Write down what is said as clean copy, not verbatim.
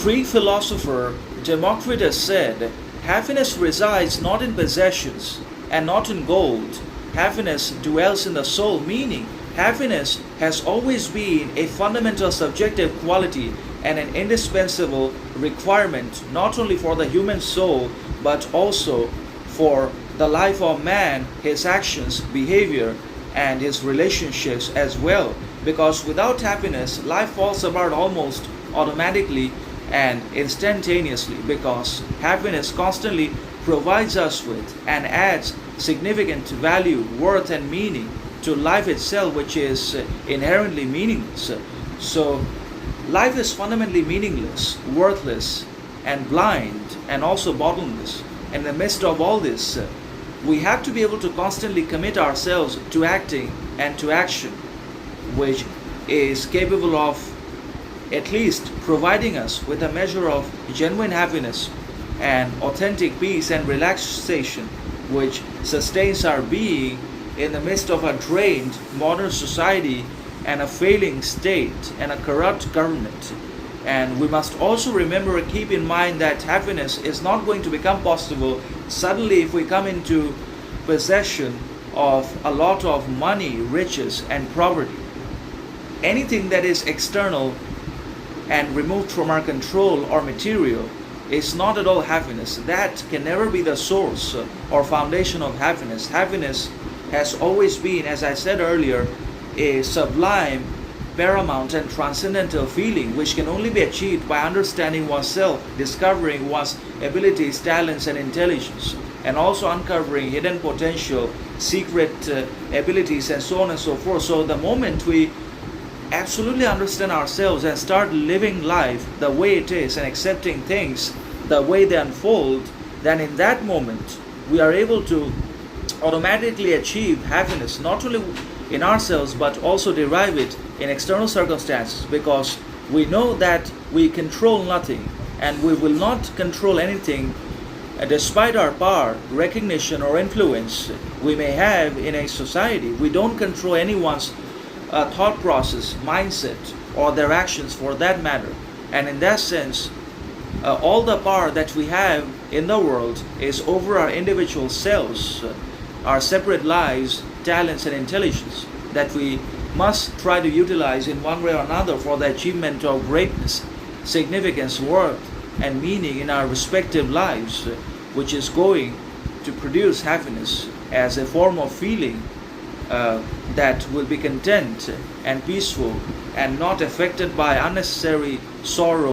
Greek philosopher Democritus said, "Happiness resides not in possessions and not in gold. Happiness dwells in the soul," meaning happiness has always been a fundamental subjective quality and an indispensable requirement not only for the human soul but also for the life of man, his actions, behavior, and his relationships as well. Because without happiness, life falls apart almost automatically and instantaneously, because happiness constantly provides us with and adds significant value, worth, and meaning to life itself, which is inherently meaningless. So, life is fundamentally meaningless, worthless, and blind, and also bottomless. In the midst of all this, we have to be able to constantly commit ourselves to acting and to action, which is capable of at least providing us with a measure of genuine happiness and authentic peace and relaxation, which sustains our being in the midst of a drained modern society and a failing state and a corrupt government. And we must also remember and keep in mind that happiness is not going to become possible suddenly if we come into possession of a lot of money, riches, and property. Anything that is external and removed from our control or material is not at all happiness. That can never be the source or foundation of happiness. Happiness has always been, as I said earlier, a sublime, paramount, and transcendental feeling which can only be achieved by understanding oneself, discovering one's abilities, talents, and intelligence, and also uncovering hidden potential, secret abilities, and so on and so forth. So the moment we absolutely understand ourselves and start living life the way it is and accepting things the way they unfold, then in that moment we are able to automatically achieve happiness, not only in ourselves but also derive it in external circumstances, because we know that we control nothing and we will not control anything despite our power, recognition, or influence we may have in a society. We don't control anyone's thought process, mindset, or their actions for that matter. And in that sense, all the power that we have in the world is over our individual selves, our separate lives, talents, and intelligence that we must try to utilize in one way or another for the achievement of greatness, significance, worth, and meaning in our respective lives, which is going to produce happiness as a form of feeling that will be content and peaceful and not affected by unnecessary sorrow.